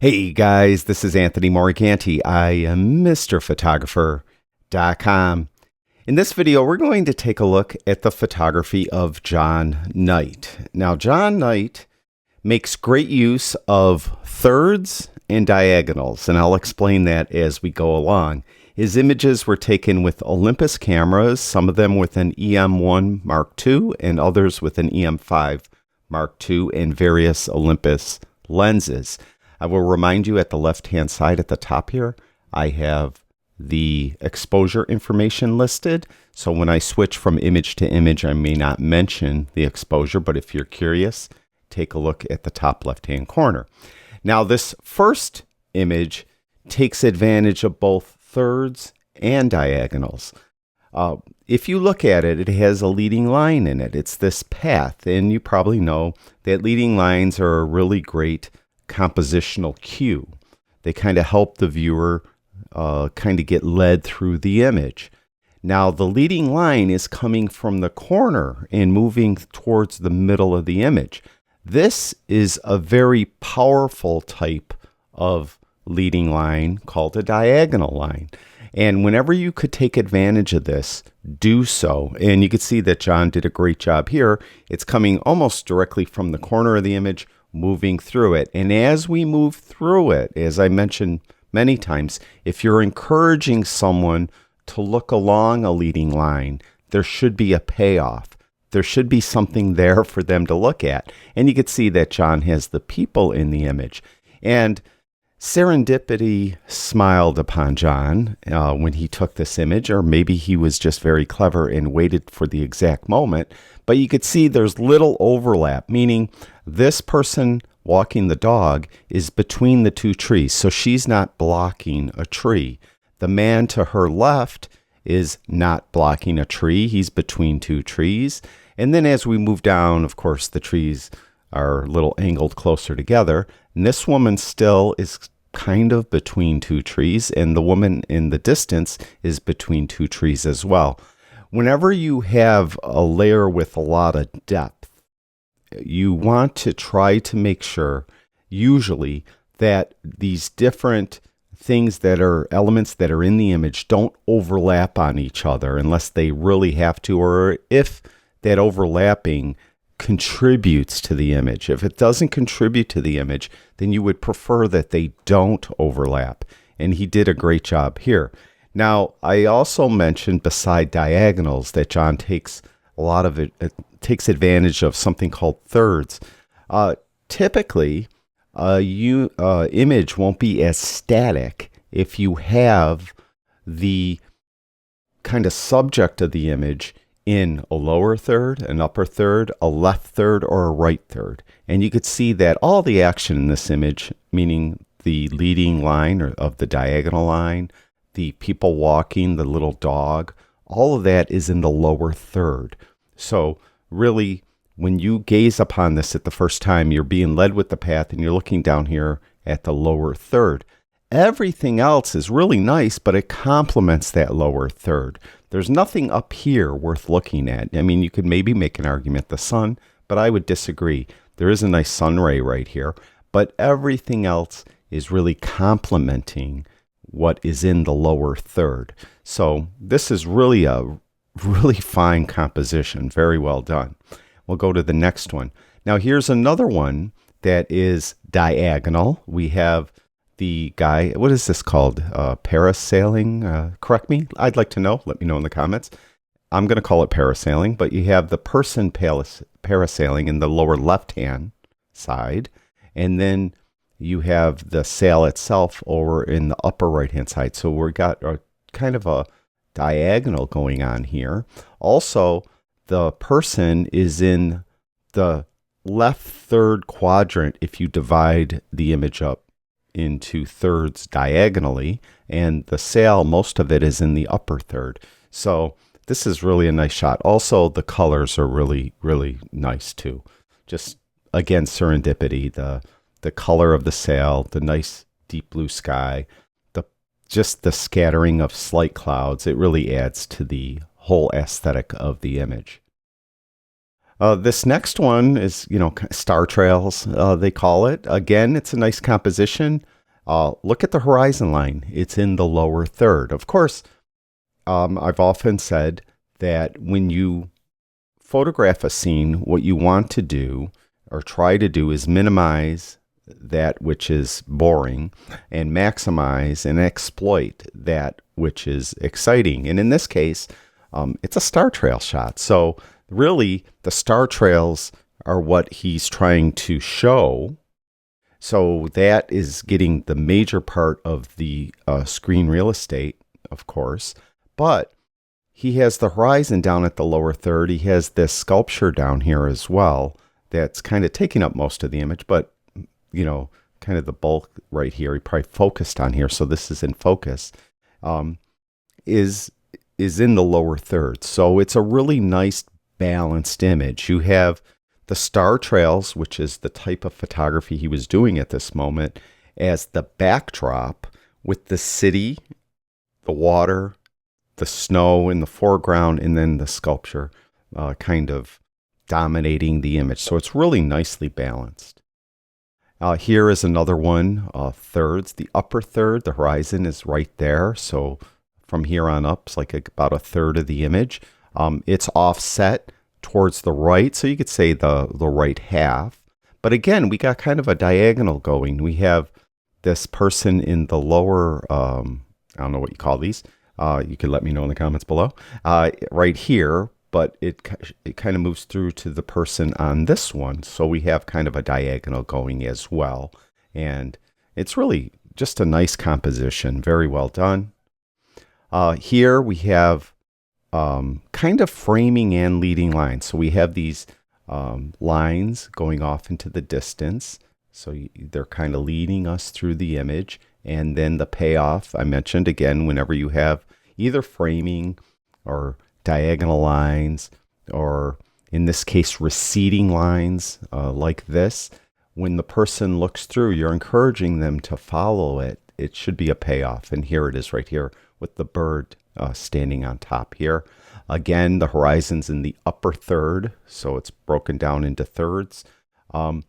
Hey guys, this is Anthony Morganti. I am MrPhotographer.com. In this video, we're going to take a look at the photography of Jon Knight. Now, Jon Knight makes great use of thirds and diagonals, and I'll explain that as we go along. His images were taken with Olympus cameras, some of them with an EM1 Mark II and others with an EM5 Mark II and various Olympus lenses. I will remind you at the left-hand side at the top here, I have the exposure information listed. So when I switch from image to image, I may not mention the exposure, but if you're curious, take a look at the top left-hand corner. Now, this first image takes advantage of both thirds and diagonals. If you look at it, it has a leading line in it. It's this path, and you probably know that leading lines are a really great compositional cue. They kind of help the viewer kind of get led through the image. Now, the leading line is coming from the corner and moving towards the middle of the image. This is a very powerful type of leading line called a diagonal line. And whenever you could take advantage of this, do so. And you can see that Jon did a great job here. It's coming almost directly from the corner of the image, moving through it. And as we move through it, as I mentioned many times, if you're encouraging someone to look along a leading line, there should be a payoff. There should be something there for them to look at. And you can see that Jon has the people in the image. And serendipity smiled upon Jon when he took this image, or maybe he was just very clever and waited for the exact moment. But you could see there's little overlap, meaning this person walking the dog is between the two trees, so she's not blocking a tree. The man to her left is not blocking a tree. He's between two trees. And then as we move down, of course, the trees are a little angled closer together. And this woman still is kind of between two trees, and the woman in the distance is between two trees as well. Whenever you have a layer with a lot of depth, you want to try to make sure, usually, that these different things that are elements that are in the image don't overlap on each other unless they really have to, or if that overlapping contributes to the image. If it doesn't contribute to the image, then you would prefer that they don't overlap. And he did a great job here. Now, I also mentioned beside diagonals that Jon takes a lot of it, takes advantage of something called thirds. Typically, image won't be as static if you have the kind of subject of the image in a lower third, an upper third, a left third, or a right third. And you could see that all the action in this image, meaning the leading line or of the diagonal line, the people walking, the little dog, all of that is in the lower third. So really, when you gaze upon this at the first time, you're being led with the path and you're looking down here at the lower third. Everything else is really nice, but it complements that lower third. There's nothing up here worth looking at. I mean, you could maybe make an argument, the sun, but I would disagree. There is a nice sun ray right here, but everything else is really complementing what is in the lower third. So this is really a really fine composition. Very well done. We'll go to the next one. Now here's another one that is diagonal. We have the guy, what is this called? Parasailing? Correct me. I'd like to know. Let me know in the comments. I'm going to call it parasailing, but you have the person parasailing in the lower left-hand side, and then you have the sail itself over in the upper right-hand side. So we've got a kind of a diagonal going on here. Also, the person is in the left third quadrant if you divide the image up into thirds diagonally, and the sail, most of it is in the upper third. So this is really a nice shot. Also, the colors are really, really nice too. Just again, serendipity, the color of the sail, the nice deep blue sky, just the scattering of slight clouds. It really adds to the whole aesthetic of the image. This next one is, star trails, they call it. Again, it's a nice composition. Look at the horizon line. It's in the lower third. Of course, I've often said that when you photograph a scene, what you want to do or try to do is minimize that which is boring and maximize and exploit that which is exciting. And in this case, it's a star trail shot. So really, the star trails are what he's trying to show. So that is getting the major part of the screen real estate, of course. But he has the horizon down at the lower third. He has this sculpture down here as well that's kind of taking up most of the image, but, kind of the bulk right here, he probably focused on here, so this is in focus, is in the lower third. So it's a really nice balanced image. You have the star trails, which is the type of photography he was doing at this moment, as the backdrop with the city, the water, the snow in the foreground, and then the sculpture kind of dominating the image. So it's really nicely balanced. Here is another one, thirds. The upper third, the horizon is right there. So from here on up, it's like about a third of the image. It's offset towards the right, so you could say the right half. But again, we got kind of a diagonal going. We have this person in the lower, I don't know what you call these. You could let me know in the comments below. Right here, but it kind of moves through to the person on this one. So we have kind of a diagonal going as well. And it's really just a nice composition. Very well done. Here we have kind of framing and leading lines. So we have these lines going off into the distance. So they're kind of leading us through the image. And then the payoff, I mentioned again, whenever you have either framing or diagonal lines, or in this case, receding lines like this, when the person looks through, you're encouraging them to follow it. It should be a payoff. And here it is right here with the bird standing on top here. Again, the horizon's in the upper third, so it's broken down into thirds. A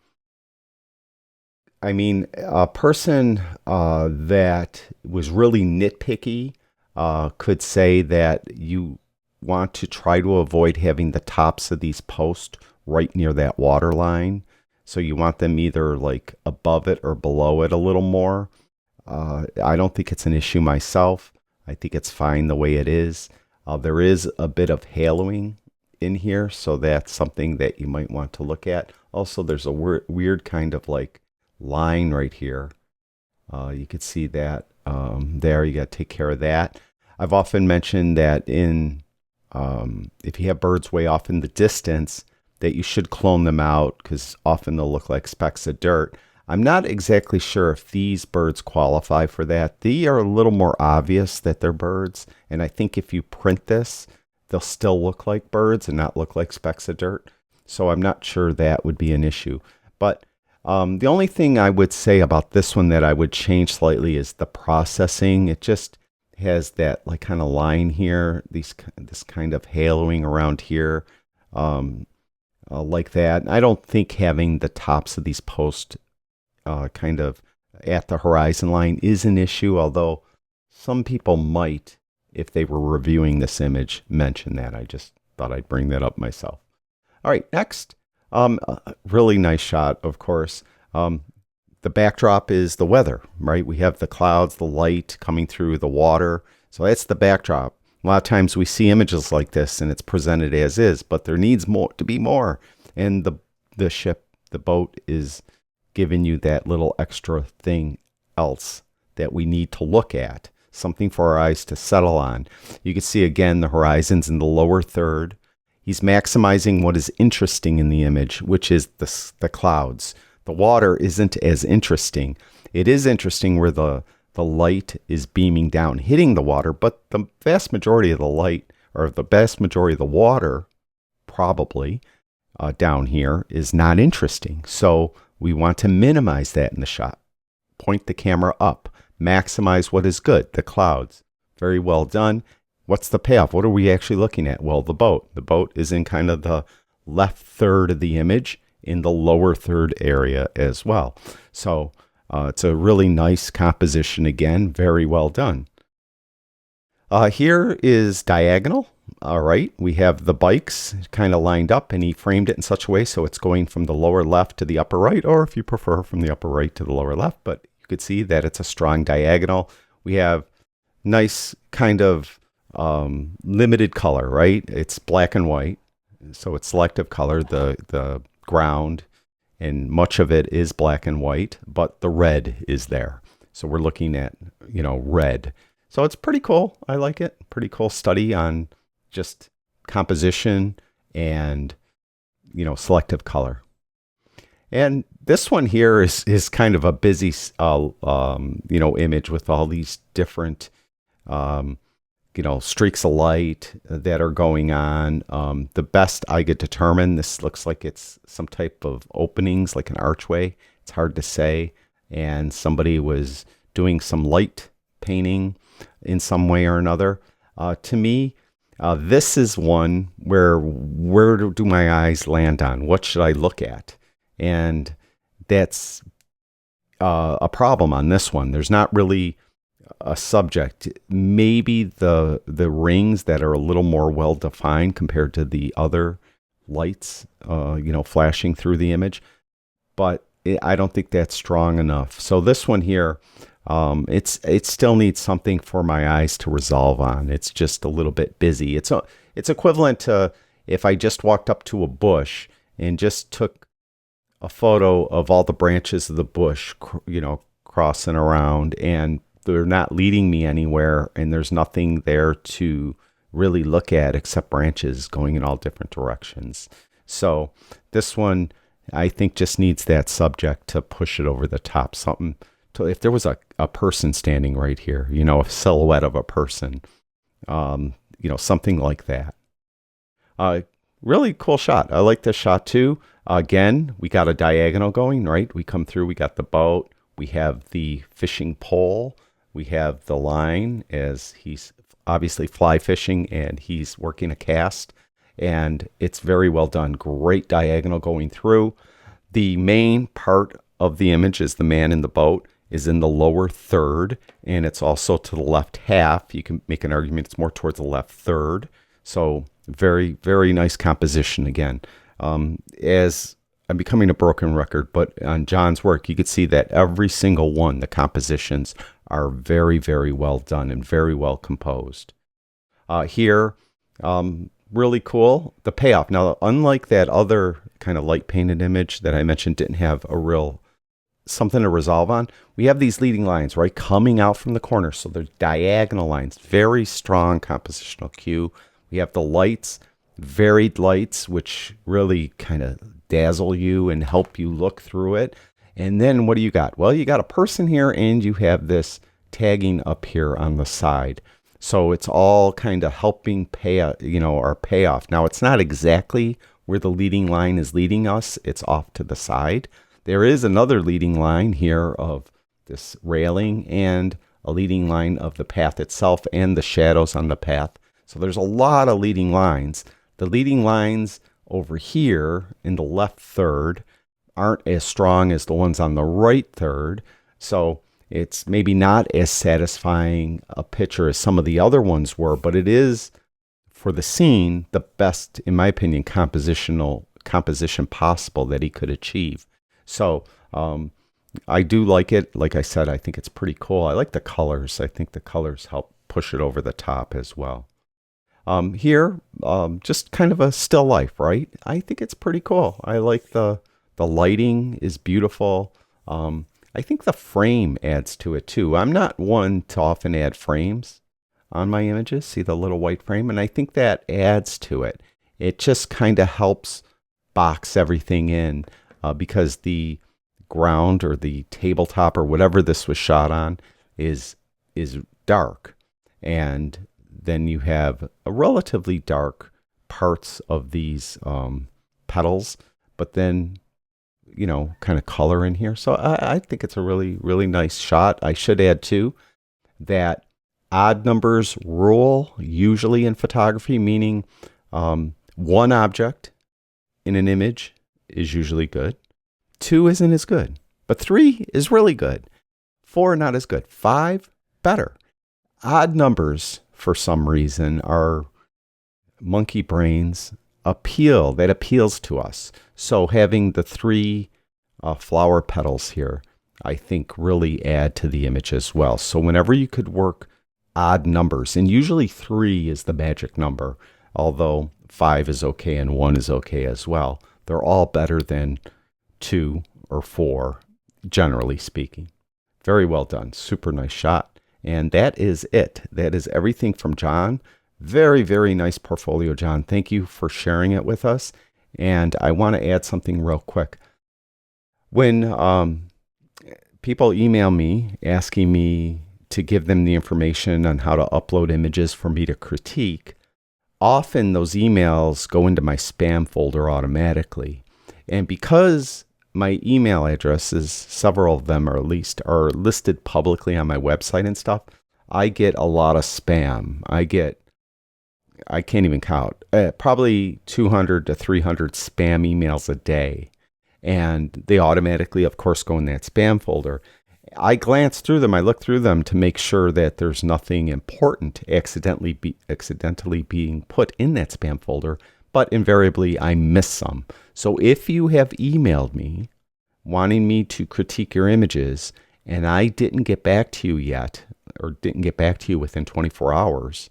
person that was really nitpicky could say that you want to try to avoid having the tops of these posts right near that water line. So you want them either like above it or below it a little more. I don't think it's an issue myself. I think it's fine the way it is. There is a bit of haloing in here, so that's something that you might want to look at. Also, there's a weird kind of like line right here. You could see that there. You got to take care of that. I've often mentioned that if you have birds way off in the distance, that you should clone them out because often they'll look like specks of dirt. I'm not exactly sure if these birds qualify for that. They are a little more obvious that they're birds, and I think if you print this, they'll still look like birds and not look like specks of dirt. So I'm not sure that would be an issue. But the only thing I would say about this one that I would change slightly is the processing. It just has that like kind of line here, this kind of haloing around here, like that. I don't think having the tops of these posts kind of at the horizon line is an issue, although some people might, if they were reviewing this image, mention that. I just thought I'd bring that up myself. All right, next. Really nice shot, of course. The backdrop is the weather, right? We have the clouds, the light coming through the water. So that's the backdrop. A lot of times we see images like this and it's presented as is, but there needs more to be more. And the ship, the boat is giving you that little extra thing else that we need to look at, something for our eyes to settle on. You can see again the horizon's in the lower third. He's maximizing what is interesting in the image, which is the clouds. The water isn't as interesting. It is interesting where the light is beaming down, hitting the water, but the vast majority of the light, or the vast majority of the water, probably down here, is not interesting. So we want to minimize that in the shot. Point the camera up. Maximize what is good, the clouds. Very well done. What's the payoff? What are we actually looking at? Well, the boat. The boat is in kind of the left third of the image in the lower third area as well. So it's a really nice composition again, very well done. Here is diagonal. All right, we have the bikes kind of lined up, and he framed it in such a way so it's going from the lower left to the upper right, or if you prefer, from the upper right to the lower left. But you could see that it's a strong diagonal. We have nice kind of limited color, right? It's black and white, so it's selective color. The ground and much of it is black and white, but the red is there. So we're looking at, red. So it's pretty cool. I like it. Pretty cool study on just composition and, selective color. And this one here is kind of a busy, image with all these different, streaks of light that are going on. The best I could determine, this looks like it's some type of openings, like an archway. It's hard to say. And somebody was doing some light painting in some way or another. To me, this is one where do my eyes land on? What should I look at? And that's a problem on this one. There's not really a subject. Maybe the rings that are a little more well defined compared to the other lights, flashing through the image. But I don't think that's strong enough. So this one here, it still needs something for my eyes to resolve on. It's just a little bit busy. It's equivalent to if I just walked up to a bush and just took a photo of all the branches of the bush, crossing around, and they're not leading me anywhere, and there's nothing there to really look at except branches going in all different directions. So this one, I think, just needs that subject to push it over the top. Something to, if there was a person standing right here, a silhouette of a person, something like that. Really cool shot. I like this shot too. Again, we got a diagonal going, right? We come through, we got the boat, we have the fishing pole, we have the line as he's obviously fly fishing and he's working a cast, and it's very well done. Great diagonal going through. The main part of the image is the man in the boat is in the lower third, and it's also to the left half. You can make an argument it's more towards the left third. So very, very nice composition again. As I'm becoming a broken record, but on Jon's work, you could see that every single one, the compositions are very, very well done and very well composed. Here, really cool, the payoff. Now, unlike that other kind of light painted image that I mentioned didn't have a real something to resolve on, we have these leading lines, right, coming out from the corner. So they're diagonal lines, very strong compositional cue. We have the lights, varied lights, which really kind of dazzle you and help you look through it. And then what do you got? Well, you got a person here, and you have this tagging up here on the side. So it's all kind of helping pay, our payoff. Now, it's not exactly where the leading line is leading us. It's off to the side. There is another leading line here of this railing and a leading line of the path itself and the shadows on the path. So there's a lot of leading lines. The leading lines over here in the left third aren't as strong as the ones on the right third. So it's maybe not as satisfying a picture as some of the other ones were, but it is, for the scene, the best, in my opinion, composition possible that he could achieve. So I do like it. Like I said, I think it's pretty cool. I like the colors. I think the colors help push it over the top as well. Here, just kind of a still life, right? I think it's pretty cool. I like the lighting is beautiful. I think the frame adds to it too. I'm not one to often add frames on my images. See the little white frame? And I think that adds to it. It just kind of helps box everything in because the ground or the tabletop or whatever this was shot on is dark. And then you have a relatively dark parts of these petals, but then, kind of color in here. So I think it's a really, really nice shot. I should add too that odd numbers rule usually in photography, meaning one object in an image is usually good. 2 isn't as good, but 3 is really good. 4, not as good. 5, better. Odd numbers, for some reason, are monkey brains that appeals to us. So having the 3 flower petals here, I think really add to the image as well. So whenever you could work odd numbers, and usually 3 is the magic number, although 5 is okay and 1 is okay as well. They're all better than 2 or 4, generally speaking. Very well done. Super nice shot. And that is it. That is everything from Jon. Very, very nice portfolio, Jon. Thank you for sharing it with us. And I want to add something real quick. When people email me asking me to give them the information on how to upload images for me to critique, often those emails go into my spam folder automatically. And because my email addresses, several of them or at least, are listed publicly on my website and stuff, I get a lot of spam. I can't even count, probably 200 to 300 spam emails a day. And they automatically, of course, go in that spam folder. I glance through them. I look through them to make sure that there's nothing important accidentally being put in that spam folder, but invariably I miss some. So if you have emailed me wanting me to critique your images and I didn't get back to you yet, or didn't get back to you within 24 hours,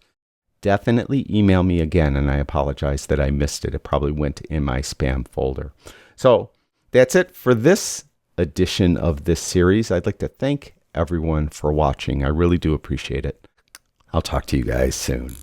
definitely email me again, and I apologize that I missed it. It probably went in my spam folder. So that's it for this edition of this series. I'd like to thank everyone for watching. I really do appreciate it. I'll talk to you guys soon.